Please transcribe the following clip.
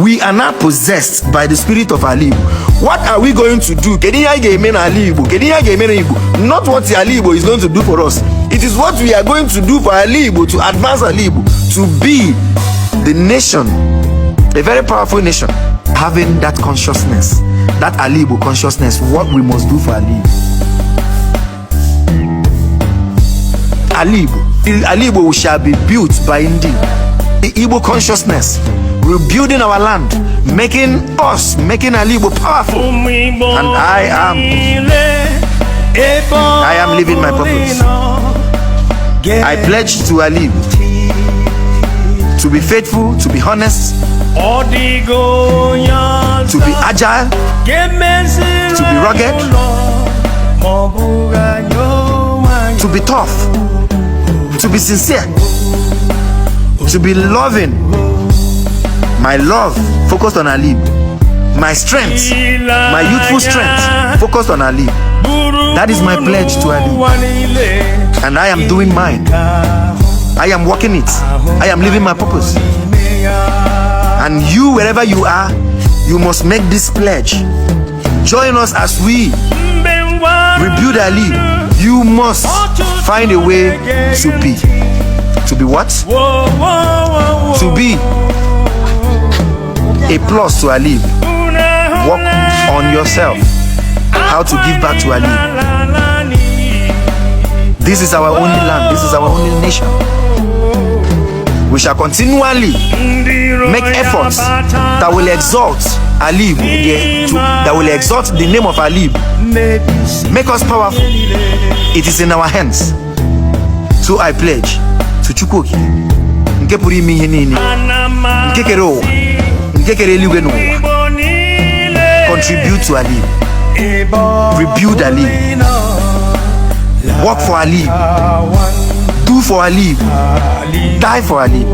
We are not possessed by the spirit of Ali Igbo. What are we going to do? Not what Ali Igbo is going to do for us. It is what we are going to do for Ali Igbo, to advance Ali Igbo, to be the nation, a very powerful nation, having that consciousness, that Ali Igbo consciousness, what we must do for Ali Igbo. Ali Igbo shall be built by indeed the Igbo consciousness, rebuilding our land, making Ali Igbo powerful. And I am living my purpose. I pledge to Ali Igbo to be faithful, to be honest, to be agile, to be rugged, to be tough, to be sincere, to be loving. My love focused on Ali. My strength, my youthful strength focused on Ali. That is my pledge to Ali. And I am doing mine. I am working it. I am living my purpose. And you, wherever you are, you must make this pledge. Join us as we rebuild Ali. You must find a way to be. To be what? To be a plus to Ali. Work on yourself. How to give back to Ali. This is our only land. This is our only nation. We shall continually make efforts that will exalt Ali, that will exalt the name of Ali, make us powerful. It is in our hands. So I pledge to Chukwuoki, nke pụrụ ime ihe niile, nke kere ụwa, nke kere eluigwe n'ụwa, contribute to Ali, rebuild Ali, work for Ali, do for Ali, die for Ali.